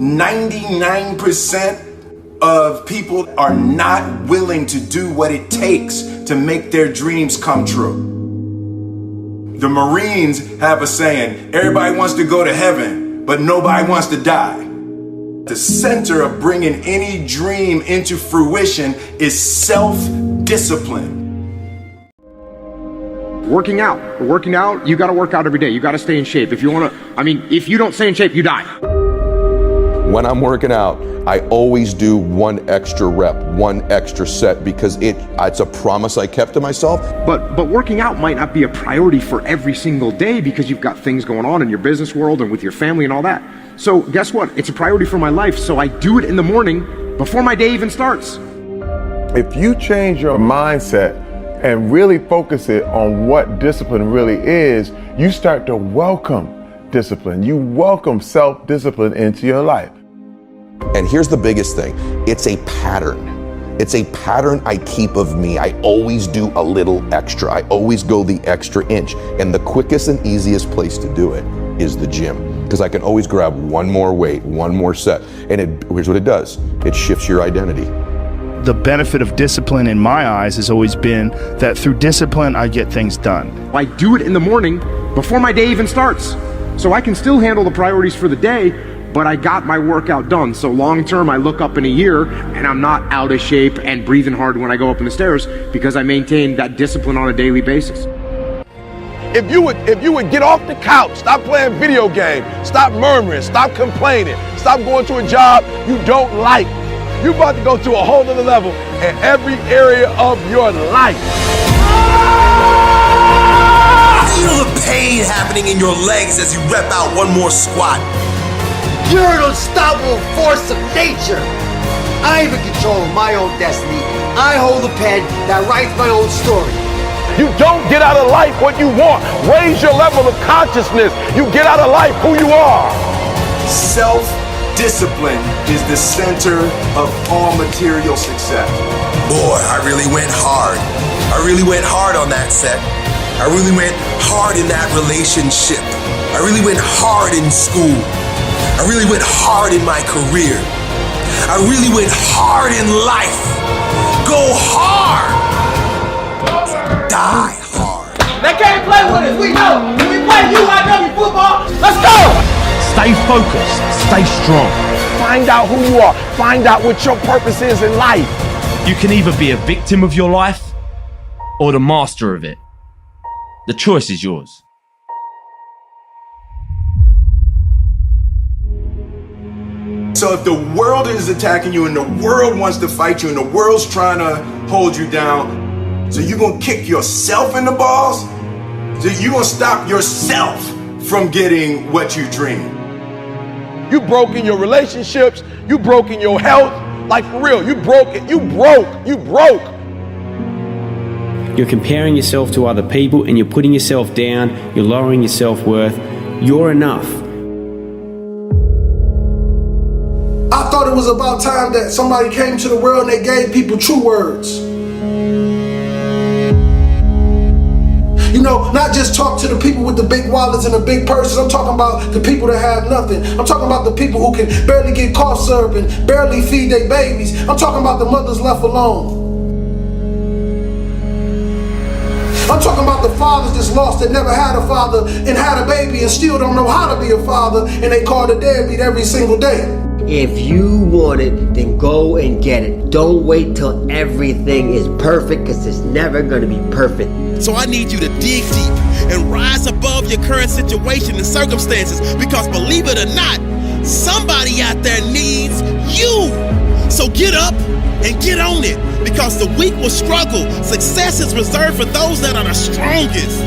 99% of people are not willing to do what it takes to make their dreams come true. The Marines have a saying, everybody wants to go to heaven, but nobody wants to die. The center of bringing any dream into fruition is self-discipline. Working out, you gotta work out every day. You gotta stay in shape. If you don't stay in shape, you die. When I'm working out, I always do one extra rep, one extra set, because it's a promise I kept to myself. But working out might not be a priority for every single day because you've got things going on in your business world and with your family and all that. So guess what? It's a priority for my life, so I do it in the morning before my day even starts. If you change your mindset and really focus it on what discipline really is, you start to welcome discipline. You welcome self-discipline into your life. And here's the biggest thing. It's a pattern. It's a pattern I keep of me. I always do a little extra. I always go the extra inch. And the quickest and easiest place to do it is the gym. Because I can always grab one more weight, one more set. And here's what it does. It shifts your identity. The benefit of discipline in my eyes has always been that through discipline, I get things done. I do it in the morning before my day even starts. So I can still handle the priorities for the day, but I got my workout done. So long term, I look up in a year and I'm not out of shape and breathing hard when I go up in the stairs because I maintain that discipline on a daily basis. If you would get off the couch, stop playing video games, stop murmuring, stop complaining, stop going to a job you don't like, you're about to go to a whole other level in every area of your life. Feel the pain happening in your legs as you rep out one more squat. You're an unstoppable force of nature. I'm in control of my own destiny. I hold the pen that writes my own story. You don't get out of life what you want. Raise your level of consciousness. You get out of life who you are. Self-discipline is the center of all material success. Boy, I really went hard. I really went hard on that set. I really went hard in that relationship. I really went hard in school. I really went hard in my career. I really went hard in life. Go hard. Die hard. They can't play with us. We know. We play UIW football. Let's go. Stay focused, stay strong. Find out who you are. Find out what your purpose is in life. You can either be a victim of your life or the master of it. The choice is yours. So if the world is attacking you and the world wants to fight you and the world's trying to hold you down, so you're gonna kick yourself in the balls? So you're gonna stop yourself from getting what you dream? You broke in your relationships. You broke in your health. Like for real, you broke it. You broke. You're comparing yourself to other people and you're putting yourself down. You're lowering your self-worth. You're enough. I thought it was about time that somebody came to the world and they gave people true words. You know, not just talk to the people with the big wallets and the big purses. I'm talking about the people that have nothing. I'm talking about the people who can barely get cough syrup and barely feed their babies. I'm talking about the mothers left alone. I'm talking about the fathers that's lost that never had a father and had a baby and still don't know how to be a father, and they call the deadbeat every single day. If you want it, then go and get it. Don't wait till everything is perfect, because it's never going to be perfect. So I need you to dig deep and rise above your current situation and circumstances, because believe it or not, somebody out there needs you. So get up and get on it, because the weak will struggle. Success is reserved for those that are the strongest.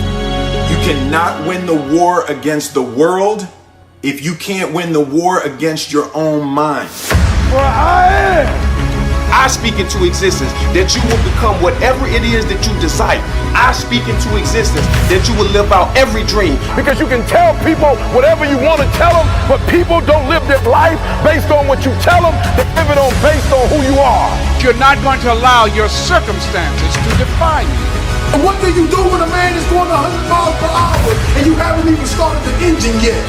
You cannot win the war against the world if you can't win the war against your own mind. For I speak into existence that you will become whatever it is that you desire. I speak into existence that you will live out every dream. Because you can tell people whatever you want to tell them, but people don't live their life based on what you tell them. They live it based on who you are. You're not going to allow your circumstances to define you. And what do you do when a man is going 100 miles per hour and you haven't even started the engine yet?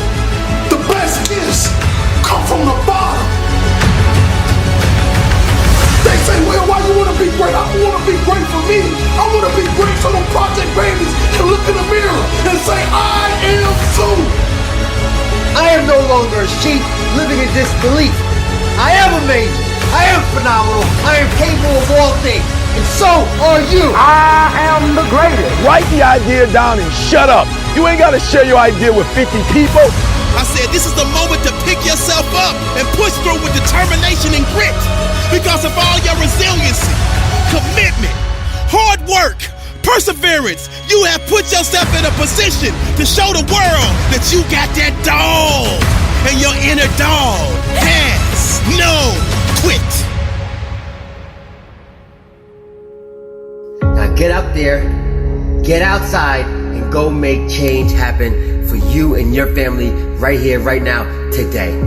The best gifts come from the bottom. keep living in disbelief. I am amazing. I am phenomenal. I am capable of all things. And so are you. I am the greatest. Write the idea down and shut up. You ain't got to share your idea with 50 people. I said this is the moment to pick yourself up and push through with determination and grit. Because of all your resiliency, commitment, hard work, perseverance, you have put yourself in a position to show the world that you got that dog. And your inner dog has no quit. Now get up there, get outside, and go make change happen for you and your family right here, right now, today.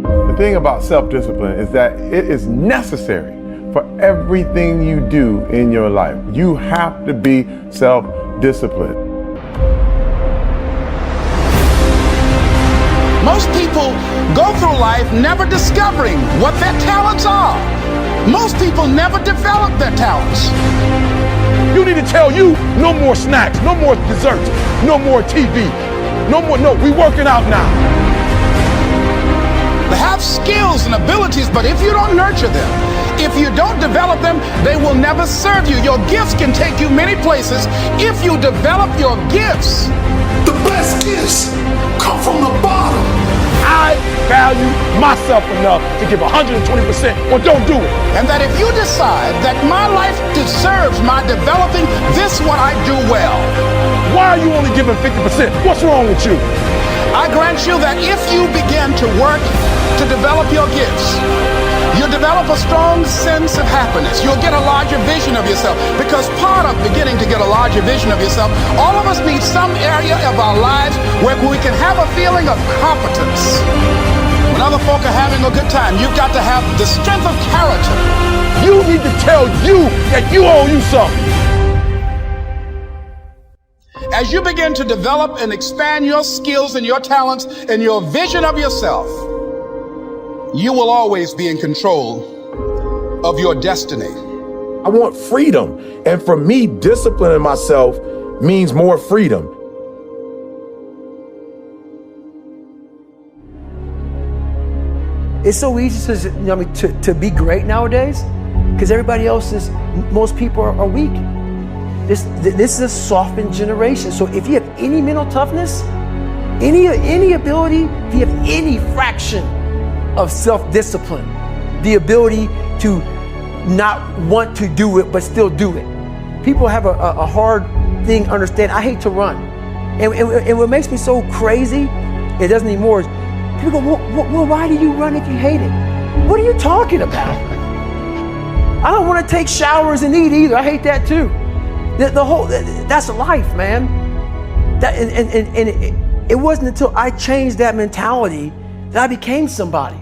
The thing about self-discipline is that it is necessary for everything you do in your life. You have to be self-disciplined. Most people go through life never discovering what their talents are. Most people never develop their talents. You need to tell you no more snacks, no more desserts, no more TV, no, we working out now. They have skills and abilities, but if you don't nurture them, if you don't develop them, they will never serve you. Your gifts can take you many places if you develop your gifts. The best gifts come from the bottom. I value myself enough to give 120% or don't do it. And that if you decide that my life deserves my developing this what I do well. Why are you only giving 50%? What's wrong with you? I grant you that if you begin to work to develop your gifts, you'll develop a strong sense of happiness. You'll get a larger vision of yourself. Because part of beginning to get a larger vision of yourself, all of us need some area of our lives where we can have a feeling of competence. When other folk are having a good time, you've got to have the strength of character. You need to tell you that you owe you something. As you begin to develop and expand your skills and your talents and your vision of yourself, you will always be in control of your destiny. I want freedom. And for me, disciplining myself means more freedom. It's so easy to be great nowadays because everybody else is, most people are weak. This is a softened generation. So if you have any mental toughness, any ability, if you have any fraction of self-discipline, the ability to not want to do it but still do it. People have a hard thing to understand. I hate to run. And what makes me so crazy, it doesn't anymore, is people go, well, why do you run if you hate it? What are you talking about? I don't want to take showers and eat either. I hate that too. That's life, man. It wasn't until I changed that mentality that I became somebody.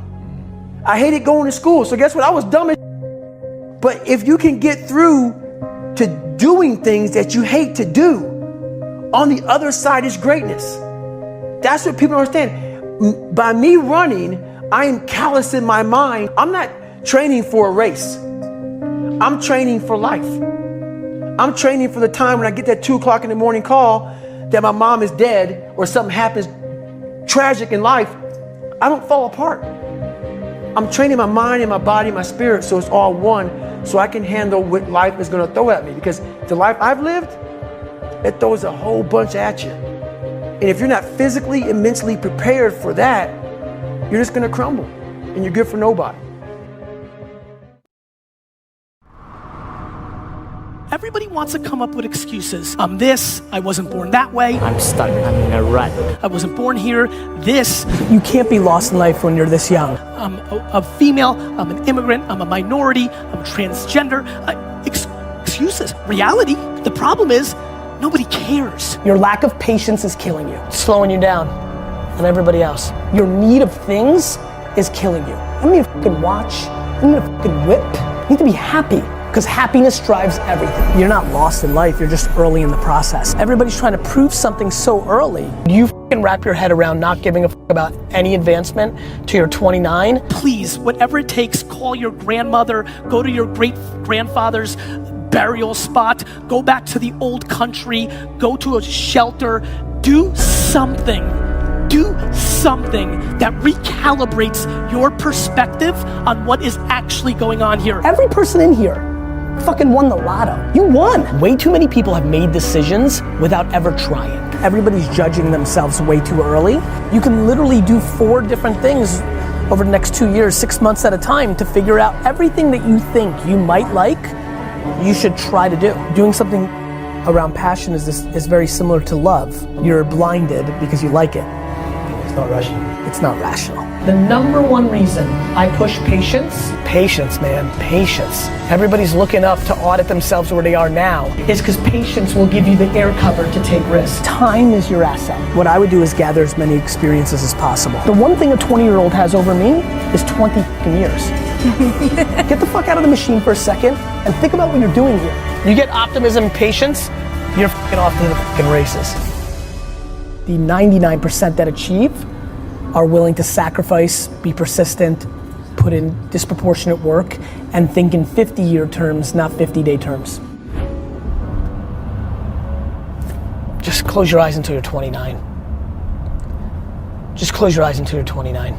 I hated going to school, so guess what? I was dumb as shit. But if you can get through to doing things that you hate to do, on the other side is greatness. That's what people don't understand. By me running, I am callous in my mind. I'm not training for a race. I'm training for life. I'm training for the time when I get that 2 o'clock in the morning call that my mom is dead or something happens tragic in life. I don't fall apart. I'm training my mind and my body and my spirit so it's all one, so I can handle what life is going to throw at me. Because the life I've lived, it throws a whole bunch at you. And if you're not physically and mentally prepared for that, you're just going to crumble and you're good for nobody. Everybody wants to come up with excuses. I'm this, I wasn't born that way. I'm stuck, I'm in a rut. I wasn't born here, this. You can't be lost in life when you're this young. I'm a female, I'm an immigrant, I'm a minority, I'm transgender. Excuses. Reality, the problem is, nobody cares. Your lack of patience is killing you. It's slowing you down and everybody else. Your need of things is killing you. I don't need a fucking watch. I don't need a fucking whip. You need to be happy. Because happiness drives everything. You're not lost in life, you're just early in the process. Everybody's trying to prove something so early. You fucking wrap your head around not giving a fuck about any advancement till you're 29. Please, whatever it takes, call your grandmother, go to your great grandfather's burial spot, go back to the old country, go to a shelter, do something. Do something that recalibrates your perspective on what is actually going on here. Every person in here fucking won the lotto. You won. Way too many people have made decisions without ever trying. Everybody's judging themselves way too early. You can literally do 4 different things over the next 2 years, 6 months at a time to figure out everything that you think you might like, you should try to do. Doing something around passion is very similar to love. You're blinded because you like it. It's not rational. It's not rational. The number one reason I push patience, man, patience. Everybody's looking up to audit themselves where they are now, is because patience will give you the air cover to take risks. Time is your asset. What I would do is gather as many experiences as possible. The one thing a 20-year-old has over me is 20 years. Get the fuck out of the machine for a second and think about what you're doing here. You get optimism and patience, you're fucking off to the fucking races. The 99% that achieve are willing to sacrifice, be persistent, put in disproportionate work, and think in 50-year terms, not 50-day terms. Just close your eyes until you're 29. Just close your eyes until you're 29.